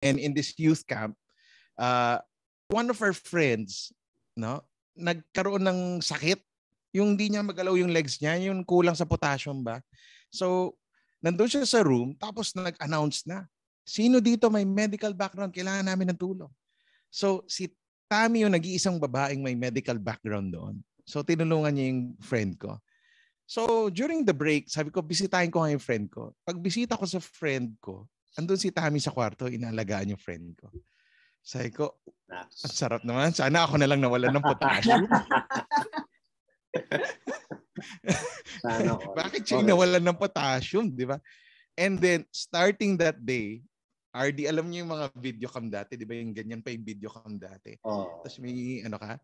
And in this youth camp, one of our friends, no, nagkaroon ng sakit. Yung hindi niya magalaw yung legs niya, yung kulang sa potassium ba. So, nandun siya sa room, tapos nag-announce na, sino dito may medical background, kailangan namin ng tulong. So, si Thammie yung nag-iisang babaeng may medical background doon. So, tinulungan niya yung friend ko. So, during the break, sabi ko, bisitahin ko nga yung friend ko. Pag bisita ko sa friend ko, andun si Thammie sa kwarto, inaalagaan yung friend ko. Sabi ko, ang sarap naman. Sana ako na lang nawalan ng potassium. Bakit siya nawalan ng potassium, di ba? And then, starting that day, Ardy, alam niyo yung mga video cam dati, di ba? Yung ganyan pa yung video cam dati. Tapos may ano ka?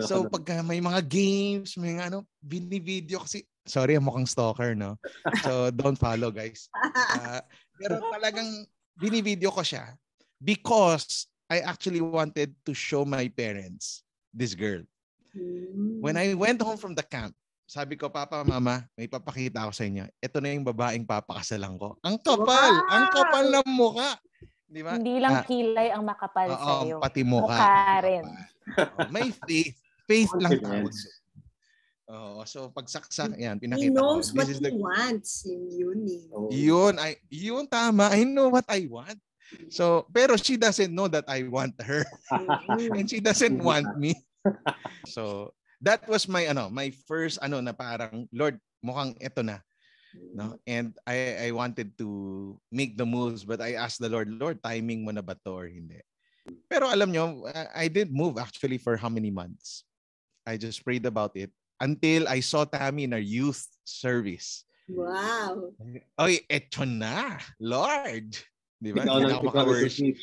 So, pagka may mga games, may ano, bini-video kasi, sorry, mukhang stalker, no? So, don't follow, guys. Pero talagang bini-video ko siya because I actually wanted to show my parents this girl. When I went home from the camp, sabi ko, Papa, Mama, may papakita ako sa inyo. Ito na yung babaeng papakasalan ko. Ang kapal! Wow! Ang kapal ng mukha! Di ba? Hindi lang kilay ang makapal sa'yo. Pati mukha. Mukha rin. May faith. Faith lang tawag. So pagsaksak, yan, pinakita ko. He knows what he wants. Yun, tama. I know what I want. So, pero she doesn't know that I want her. And she doesn't want me. So, that was my first na parang, Lord, mukhang eto na. No? And I wanted to make the moves, but I asked the Lord, timing mo na ba to or hindi? Pero alam nyo, I didn't move actually for how many months. I just prayed about it until I saw Thammie in our youth service. Wow. Oy, eto na, Lord. Di ba? Hindi ako maka-worship.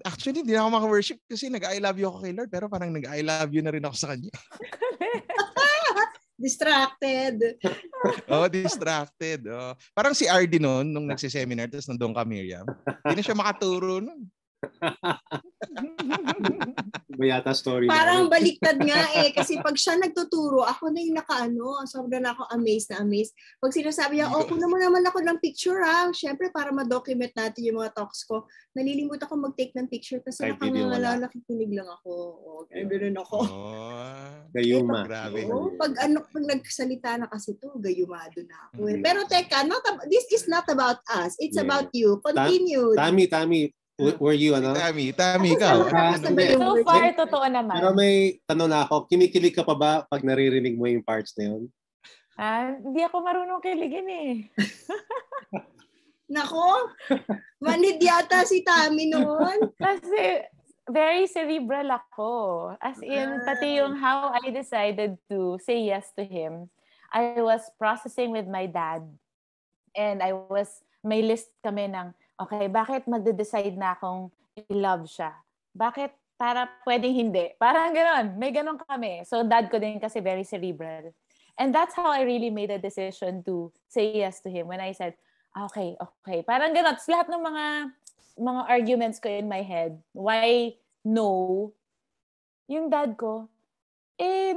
Actually, hindi na ako maka-worship kasi nag-I love you ako kay Lord, pero parang nag-I love you na rin ako sa kanya. Distracted. Distracted. Parang si Ardy nung nagsiseminar, tapos nandun ka, Miriam. Hindi na siya makaturo nun. Bayata story. Parang baliktad nga kasi pag siya nagtuturo, ako na yung sobrang na ako amazed. Pag sinasabi niya, kunan mo naman ako ng picture Siyempre, para ma-document natin yung mga talks ko, nalilimutan ako mag-take ng picture kasi nakikinig lang ako. Ganoon ako. Gayuma. Grabe. Pag nagsalita na kasi to, gayumado na ako. Pero teka, this is not about us. It's about you. Continue. Thammie. Were you, Thammie, ikaw. So far, totoo naman. Pero may tanong na ako, kinikilig ka pa ba pag naririnig mo yung parts na yun? Hindi ako marunong kiligin Nako, manid yata si Thammie noon. Kasi very cerebral ako. As in, pati yung how I decided to say yes to him, I was processing with my dad. And may list kami ng, okay, bakit magde-decide na akong i-love siya? Bakit para pwedeng hindi? Parang gano'n. May gano'n kami. So, dad ko din kasi very cerebral. And that's how I really made a decision to say yes to him when I said, okay. Parang gano'n. Lahat ng mga arguments ko in my head, why no? Yung dad ko,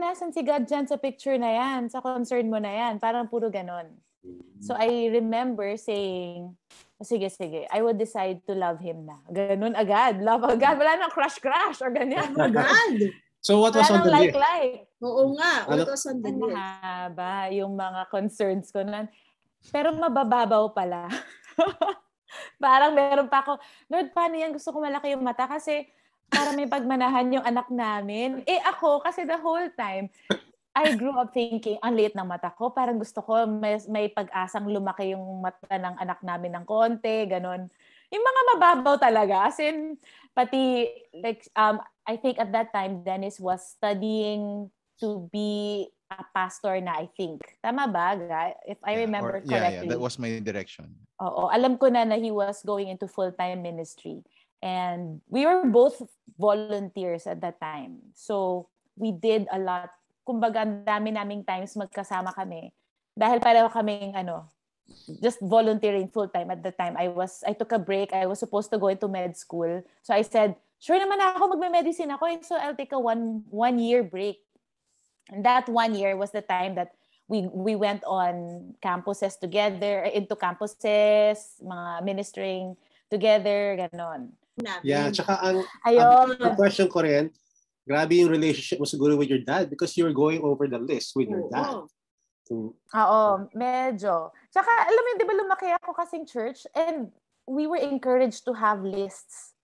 nasan si God dyan sa picture na yan? Sa concern mo na yan? Parang puro gano'n. So, I remember saying, sige, I would decide to love him na. Ganun agad. Love agad. Wala nang crush or ganyan. Agad. So what was on the list? Oo nga. What was on the list? Mahaba yung mga concerns ko nun. Pero mabababaw pala. Parang meron pa ako, Lord, paano yan? Gusto ko malaki yung mata kasi para may pagmanahan yung anak namin. Ako, kasi the whole time, I grew up thinking, ang liit ng mata ko. Parang gusto ko may pag-asang lumaki yung mata ng anak namin ng konti, ganon. Yung mga mababaw talaga. As in, pati, I think at that time, Dennis was studying to be a pastor na, I think. Tama ba, guy? If I remember correctly. Yeah, that was my direction. Oo, alam ko na he was going into full-time ministry. And we were both volunteers at that time. So, we did a lot. Kumbaga, dami naming times magkasama kami. Dahil pareho kaming, just volunteering full-time at the time. I took a break. I was supposed to go into med school. So I said, sure naman ako, magme-medicine ako. So I'll take a one-year break. And that 1 year was the time that we went on campuses together, into campuses, mga ministering together, ganon. Yeah, tsaka ang question ko rin, grabe yung relationship mo siguro with your dad because you're going over the list with your dad. Oo, medyo. Tsaka, alam mo, di ba lumaki ako kasing church and we were encouraged to have lists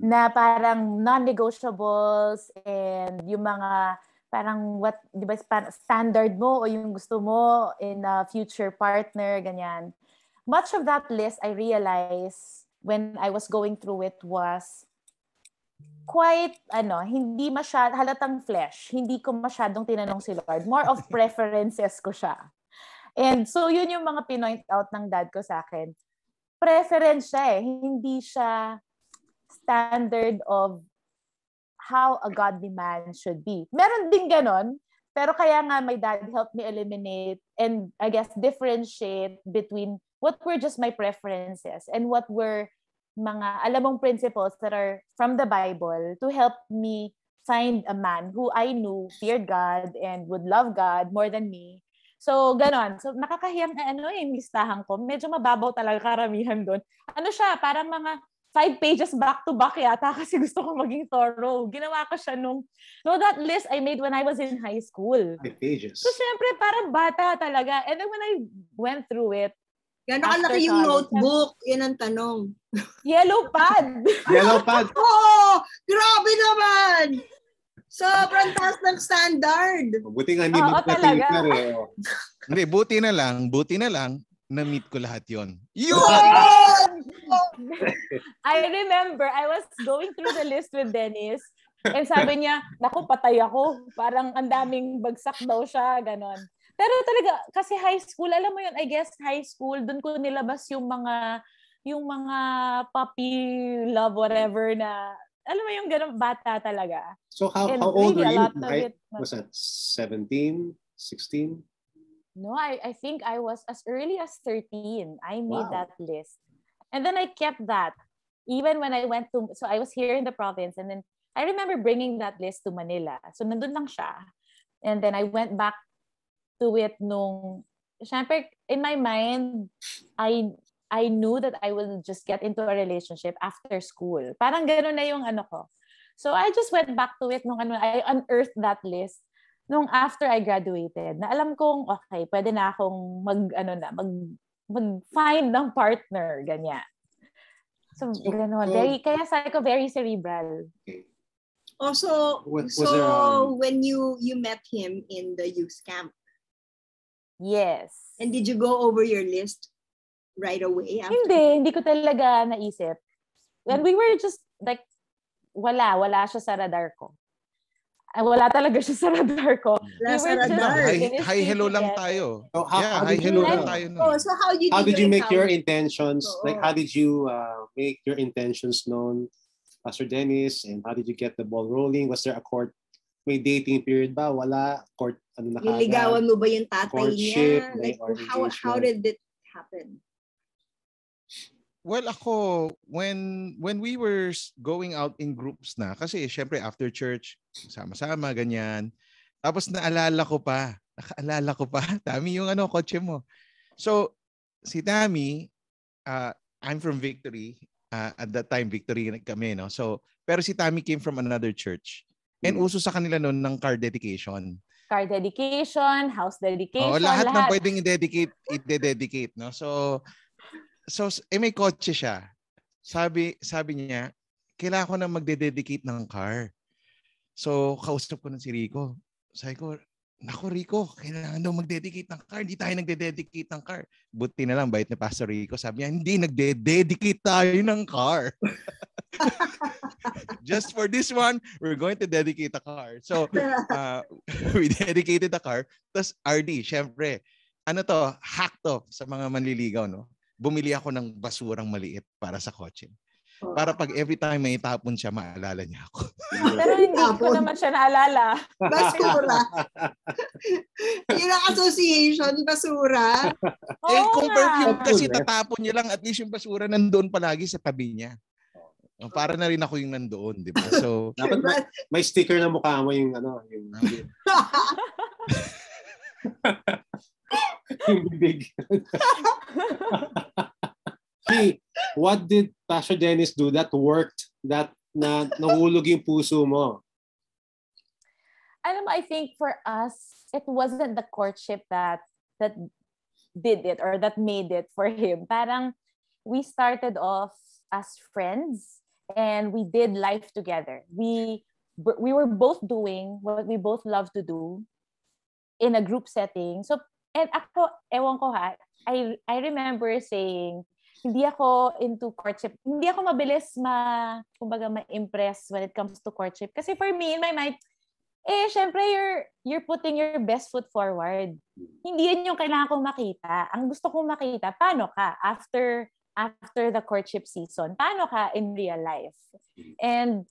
na parang non-negotiables and yung mga parang di ba, standard mo o yung gusto mo in a future partner, ganyan. Much of that list, I realized when I was going through it was quite, hindi halatang flesh. Hindi ko masyadong tinanong si Lord. More of preferences ko siya. And so, yun yung mga pinoint out ng dad ko sa akin. Preference siya eh. Hindi siya standard of how a godly man should be. Meron din ganon, pero kaya nga my dad helped me eliminate and I guess differentiate between what were just my preferences and what were mga alam mong principles that are from the Bible to help me find a man who I knew feared God and would love God more than me. So, ganon. So, nakakahiyang yung listahan ko. Medyo mababaw talaga karamihan doon. Siya, parang mga 5 pages back-to-back yata kasi gusto ko maging thorough. Ginawa ko siya that list I made when I was in high school. 5 pages. So, syempre, parang bata talaga. And then when I went through it, gano'n kalaki yung notebook? Yan ang tanong. Yellow pad. Yellow pad. Oo! Grabe naman! Sobrang taas ng standard. Buti nga hindi mo talaga. Hindi, buti na lang, na-meet ko lahat yon. I remember, I was going through the list with Dennis and sabi niya, naku, patay ako. Parang ang daming bagsak daw siya, ganon. Pero talaga, kasi high school, alam mo yun, I guess high school, dun ko nilabas yung mga puppy love, whatever na, alam mo yung ganun, bata talaga. So how old were you? Was that 17, 16? No, I think I was as early as 13. I made that list. And then I kept that. Even when I went so I was here in the province and then I remember bringing that list to Manila. So nandun lang siya. And then I went back to it syempre, in my mind, I knew that I will just get into a relationship after school. Parang gano'n na yung ko. So I just went back to it I unearthed that list after I graduated. Na alam kong, okay, pwede na akong mag-find ng partner, ganyan. So gano'n. Kaya sabi ko, very cerebral. Okay. Also, when you met him in the youth camp, yes. And did you go over your list right away? Hindi ko talaga naisip. When we were just like, wala siya sa radar ko. Wala talaga siya sa radar ko. Wala sa radar. Hi, hello lang tayo. Hi, hello lang tayo. So how did you make your intentions? Like, how did you make your intentions known, Ptr Dennis? And how did you get the ball rolling? Was there a may dating period ba? Wala? Niligawan mo ba yung tatay courtship, niya? Like, how did it happen? Well, ako, when we were going out in groups na, kasi syempre after church, sama-sama, ganyan. Tapos nakaalala ko pa, Thammie, yung kotse mo. So, si Thammie, I'm from Victory. At that time, Victory kami, no? So, pero si Thammie came from another church. And uso sa kanila noon ng car dedication. Car dedication, house dedication, lahat ng pwedeng i-dedicate, no? So may kotse siya. Sabi niya, kailangan ko na magde-dedicate ng car. So, kausap ko na si Rico. Sabi ko, naku Rico, kailangan daw mag-dedicate ng car. Hindi tayo nagde-dedicate ng car. Buti na lang, bait na Pastor Rico. Sabi niya, hindi, nagde-dedicate tayo ng car. Just for this one, we're going to dedicate a car. So, we dedicated the car. Tapos, Ardy, syempre, hack to sa mga manliligaw, no? Bumili ako ng basurang maliit para sa kotse. Para pag every time may itapon siya, maalala niya ako. Pero hindi ko naman siya naalala. Basura. Yun ang association, basura. Kung perfume kasi tatapon niya lang, at least yung basura nandoon palagi sa tabi niya. Para na rin ako yung nandoon, di ba? So, dapat may sticker na mukha mo yung yung bibig. What did Ptr Dennis do that worked, that na nahulog yung puso mo? Alam mo, I think for us, it wasn't the courtship that did it or that made it for him. Parang we started off as friends and we did life together. We were both doing what we both love to do in a group setting. So, and ako, ewan ko ha, I remember saying, hindi ako into courtship. Hindi ako mabilis ma-impress when it comes to courtship. Kasi for me, in my mind, syempre, you're putting your best foot forward. Hindi yan yung kailangan kong makita. Ang gusto kong makita, paano ka after the courtship season? Paano ka in real life? And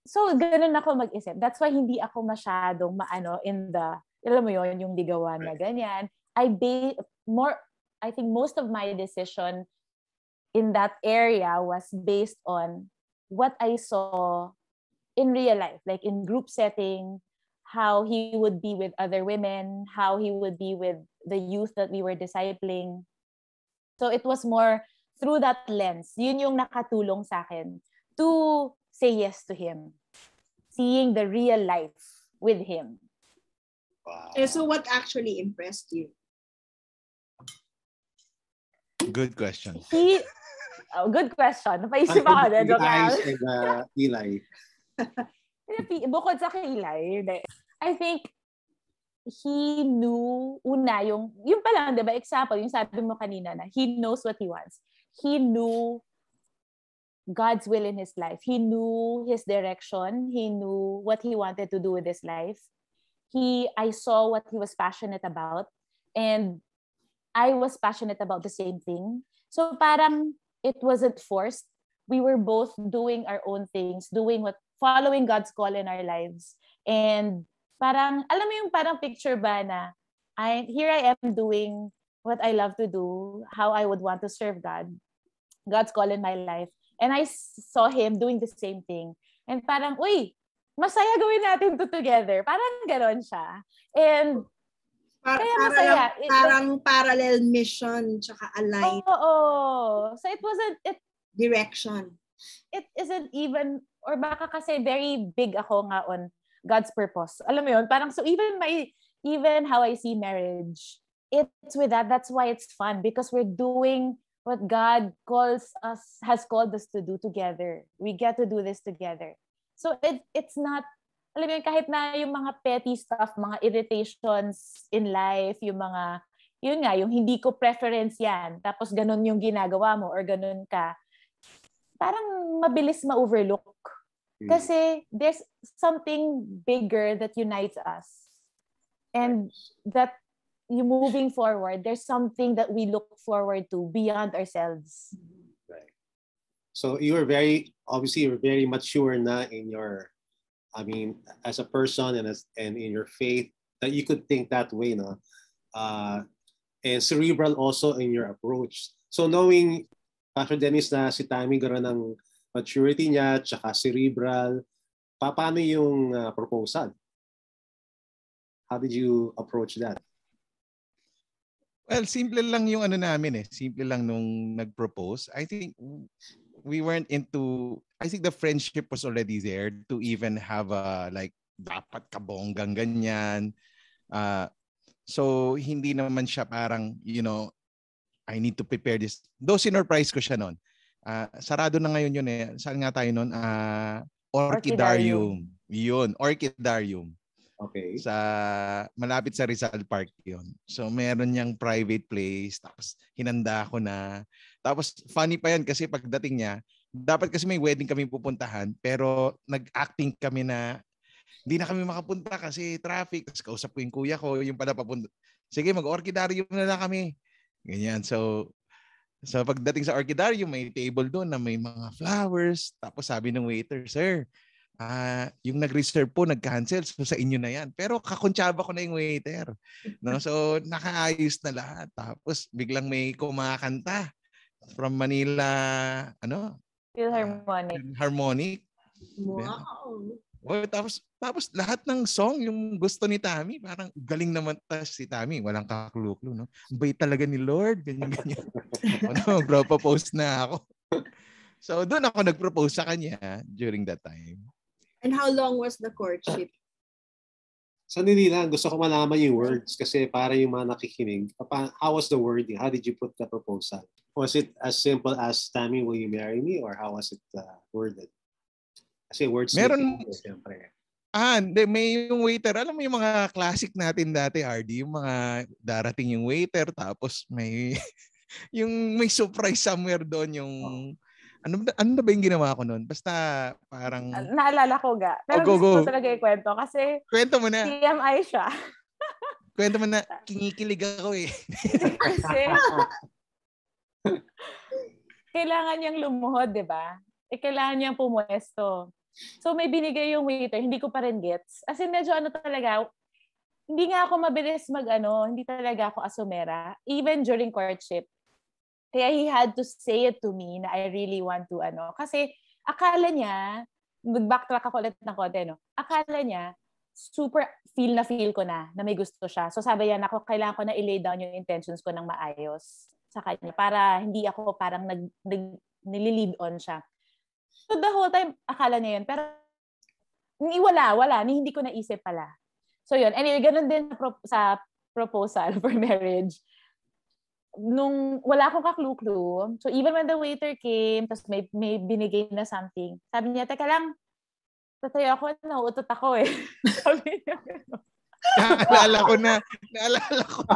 so, ganun ako mag-isip. That's why hindi ako masyadong in the, alam mo yun, yung ligawan na ganyan. I think most of my decision in that area was based on what I saw in real life, like in group setting, how he would be with other women, how he would be with the youth that we were discipling. So it was more through that lens. Yun yung nakatulong sa akin to say yes to him. Seeing the real life with him. Wow. So what actually impressed you? Good question. Good question. Napaisip ako na. Joke lang. Kilay. Bukod sa kilay, I think he knew, una, yung pa lang, diba, example, yung sabi mo kanina na, he knows what he wants. He knew God's will in his life. He knew his direction. He knew what he wanted to do with his life. I saw what he was passionate about, and I was passionate about the same thing. So parang it wasn't forced. We were both doing our own things, following God's call in our lives. And parang, alam mo yung parang picture ba na, here I am doing what I love to do, how I would want to serve God, God's call in my life. And I saw him doing the same thing. And parang, uy, masaya gawin natin to together. Parang ganon siya. And kaya masaya. Parang parallel mission tsaka aligned. Oo. So it wasn't, direction. It isn't even, or baka kasi very big ako nga on God's purpose. Alam mo yun? Parang, so even how I see marriage, it's with that. That's why it's fun, because we're doing what God has called us to do together. We get to do this together. So it's not, alam mo yun, kahit na yung mga petty stuff, mga irritations in life, yung hindi ko preference yan, tapos ganun yung ginagawa mo or ganun ka, parang mabilis ma-overlook. Kasi there's something bigger that unites us. And that you moving forward, there's something that we look forward to beyond ourselves. Right. So you were very mature na in your, as a person and in your faith, that you could think that way, no? And cerebral also in your approach. So knowing Ptr Dennis na si Thammie gano'n ng maturity niya, tsaka cerebral, paano yung proposal? How did you approach that? Well, simple lang yung namin eh. Simple lang nung nag-propose. I think we weren't into, I think the friendship was already there to even have dapat kabonggang ganyan. So, hindi naman siya parang, I need to prepare this. Though sinurprise ko siya noon. Sarado na ngayon yun eh. Saan nga tayo noon? Orchidarium. Yun, Orchidarium. Okay. Malapit sa Rizal Park yun. So meron niyang private place. Tapos hinanda ko na. Tapos funny pa yan kasi pagdating niya, dapat kasi may wedding kami pupuntahan. Pero nag-acting kami na hindi na kami makapunta kasi traffic. Tapos kausap ko yung kuya ko, yung pala papunta. Sige, mag-orchidarium na lang kami. Ganyan. So pagdating sa orchidarium, may table doon na may mga flowers. Tapos sabi ng waiter, sir, yung nag-reserve po, nag-cancel. So sa inyo na yan. Pero kakuntsaba ko na yung waiter. No? So nakaayos na lahat. Tapos biglang may kumakanta from Manila, Philharmonic. Harmonic. Wow. Tapos lahat ng song yung gusto ni Thammie, parang galing naman si Thammie, walang kaklu-klu, no? Ang bait talaga ni Lord, ganyan. Propose na ako. So doon ako nag-propose sa kanya during that time. And how long was the courtship? Sandali lang, gusto ko malaman yung words kasi para yung mga nakikinig. How was the wording? How did you put the proposal? Was it as simple as, Thammie, will you marry me? Or how was it worded? Kasi words meron, siyempre. Hindi. May yung waiter. Alam mo yung mga classic natin dati, Ardy, yung mga darating yung waiter, tapos may yung may surprise somewhere doon yung ano na ba yung ginawa ko noon? Basta parang naalala ko ga. Pero gusto ko talaga ikwento kasi kwento mo na. TMI siya. Kwento mo na, kinikilig ako eh. Kasi kailangan niyang lumuhod, 'di ba? Kailangan niyang pumuesto. So may binigay yung waiter, hindi ko pa rin gets. As in medyo talaga, hindi nga ako mabilis hindi talaga ako asumera. Even during courtship. Kaya he had to say it to me na I really want to Kasi akala niya, mag-backtrack ako ulit ng konti, no? Akala niya, super feel ko na may gusto siya. So sabi niya, kailangan ko na i-lay down yung intentions ko ng maayos sa kanya para hindi ako parang nililid on siya. So the whole time, akala niya yun. Pero wala. Hindi ko naisip pala. So yun. Anyway, ganun din sa proposal for marriage. Nung wala akong kaklu-klu, so even when the waiter came, tapos may binigay na something, sabi niya, teka lang, tatayo ako, nauutot ako eh. Sabi niya. Naalala ko.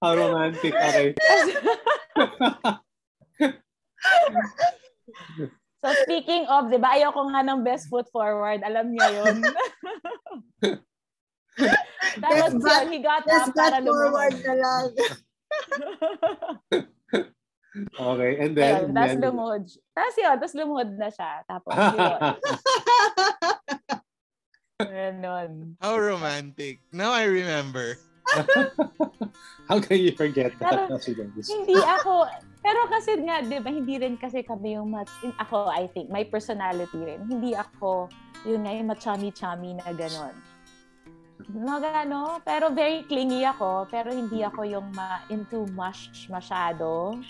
How romantic. Okay. So speaking of, di ba, ayoko nga ng best foot forward. Alam niyo yun. Tapos yun, he got up para forward na lang. Okay, and then? Tapos lumuhod. Tapos lumuhod na siya. Tapos yun. Ganon. How romantic. Now I remember. How can you forget that? Hindi ako, pero kasi nga, di ba, hindi rin kasi kami yung ako, I think, my personality rin. Hindi ako, yun nga, yung ma-chummy-chummy na ganon. Pero very clingy ako, pero hindi ako yung into mush masyado.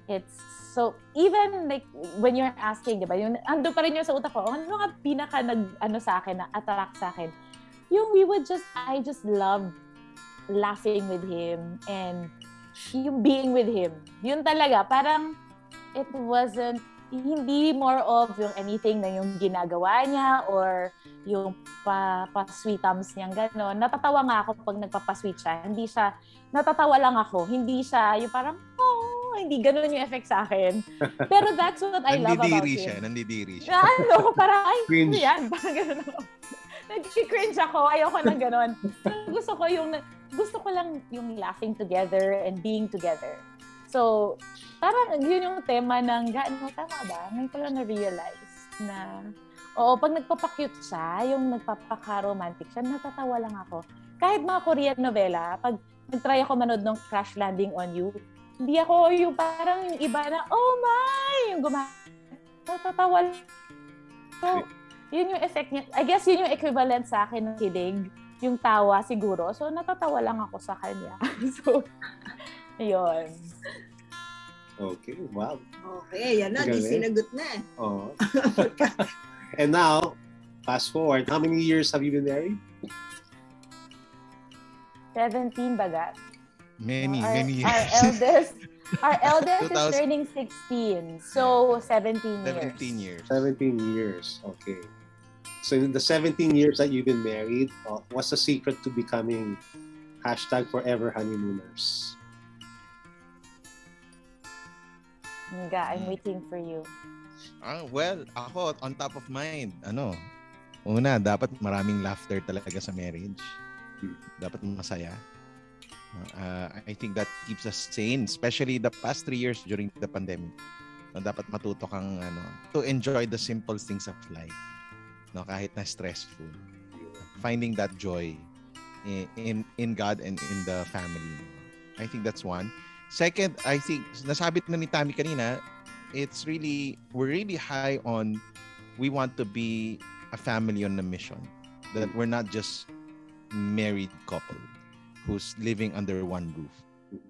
It's, so, even like, when you're asking, di ba, yung, ando pa rin yung sa utak ko, ano nga pinaka sa akin, na attract sa akin, yung I just loved laughing with him and yung being with him. Yun talaga, parang it wasn't, hindi more of yung anything na yung ginagawa niya or yung pa-sweet thumbs niyang gano'n. Natatawa nga ako pag nagpapa-sweet siya. Hindi siya, natatawa lang ako. Hindi siya yung parang, hindi gano'n yung effect sa akin. Pero that's what I love about him. Nandidiri siya. Parang, ano yan? Parang gano'n ako. Nag-cringe ako. Ayoko ng gano'n. Gusto ko lang yung laughing together and being together. So, parang yun yung tema ng, tama ba? Ngayon ko lang na-realize na, pag nagpapakute siya, yung nagpapaka-romantic siya, natatawa lang ako. Kahit mga Korean novela, pag nag-try ako manood ng Crash Landing on You, hindi ako yung parang yung iba na, oh my! Yung natatawa lang. So, yun yung effect niya. I guess yun yung equivalent sa akin ng kilig. Yung tawa siguro. So, natatawa lang ako sa kanya. So, yun. Okay, wow. Okay, yan na. Di sinagot na. Oh. And now, fast forward, how many years have you been married? 17 baga. Many years. Our eldest is turning 16. So, 17 years. 17 years. Okay. So, in the 17 years that you've been married, what's the secret to becoming #forever honeymooners? I'm waiting for you. Well, ako, on top of mind, una, dapat maraming laughter talaga sa marriage. Dapat masaya. I think that keeps us sane, especially the past 3 years during the pandemic. Dapat matuto kang to enjoy the simple things of life. Kahit na stressful. Finding that joy in God and in the family. I think that's one. Second, I think nasabit na ni Thammie kanina, we're really high on we want to be a family on a mission. That we're not just married couple who's living under one roof.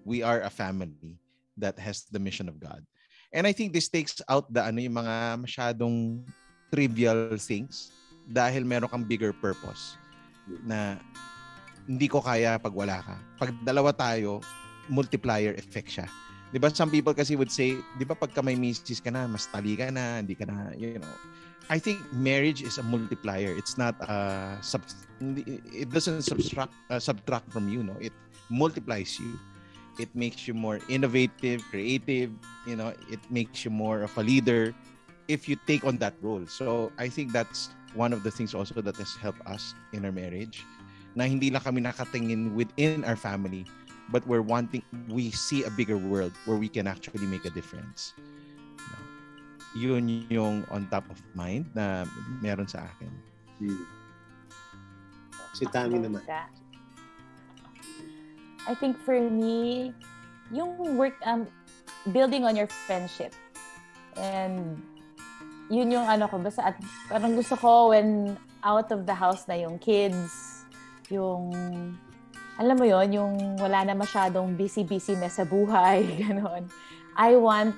We are a family that has the mission of God. And I think this takes out the yung mga masyadong trivial things dahil meron kang bigger purpose na hindi ko kaya pag wala ka. Pag dalawa tayo, multiplier effect siya. 'Di ba? Some people kasi would say, 'di ba pagka may misis ka na, mas tali ka na, hindi ka na, I think marriage is a multiplier. It's not it doesn't subtract from you, no. It multiplies you. It makes you more innovative, creative, it makes you more of a leader if you take on that role. So I think that's one of the things also that has helped us in our marriage. Na hindi lang kami nakatingin within our family, but we see a bigger world where we can actually make a difference. Yun yung on top of mind na meron sa akin. Si Thammie naman. I think for me, yung work, building on your friendship. And yun yung basta parang gusto ko when out of the house na yung kids, yung, alam mo yun, yung wala na masyadong busy-busy na sa buhay, ganon. I want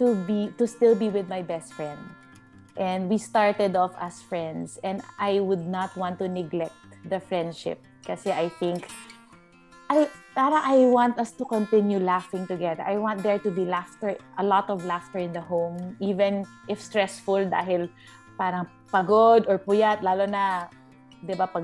to still be with my best friend. And we started off as friends, and I would not want to neglect the friendship kasi I think I want us to continue laughing together. I want there to be laughter, a lot of laughter in the home, even if stressful dahil parang pagod or puyat, lalo na 'di ba pag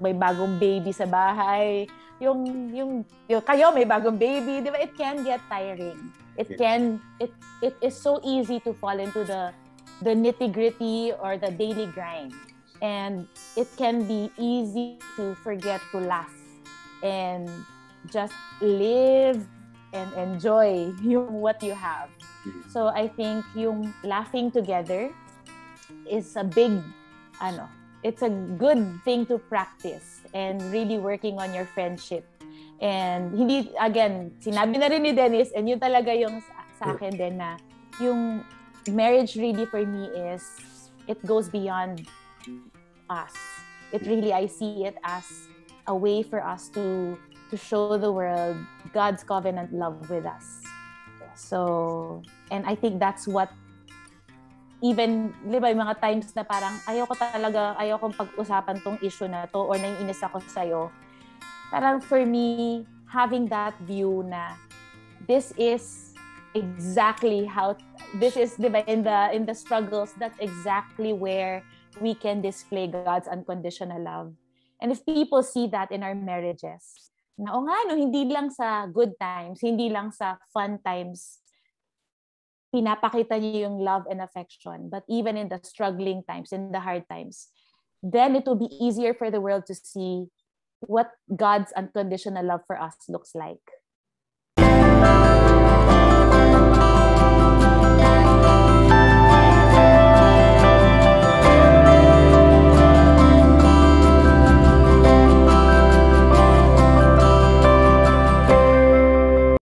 may bagong baby sa bahay, yung kayo may bagong baby, 'di ba? It can get tiring. It is so easy to fall into the nitty-gritty or the daily grind. And it can be easy to forget to laugh and just live and enjoy what you have. So I think yung laughing together is a big it's a good thing to practice and really working on your friendship. And hindi, again, sinabi na rin ni Dennis, and yun talaga yung sa akin din na yung marriage really for me is, it goes beyond us. It really, I see it as a way for us to show the world God's covenant love with us. So, and I think that's what, even, di ba, yung mga times na parang ayokong pag-usapan tong issue na to or naiinis ako sa'yo. Parang for me, having that view na this is exactly how, this is, di ba, in the struggles, that's exactly where we can display God's unconditional love. And if people see that in our marriages, na hindi lang sa good times, hindi lang sa fun times, pinapakita niyo yung love and affection, but even in the struggling times, in the hard times, then it will be easier for the world to see what God's unconditional love for us looks like.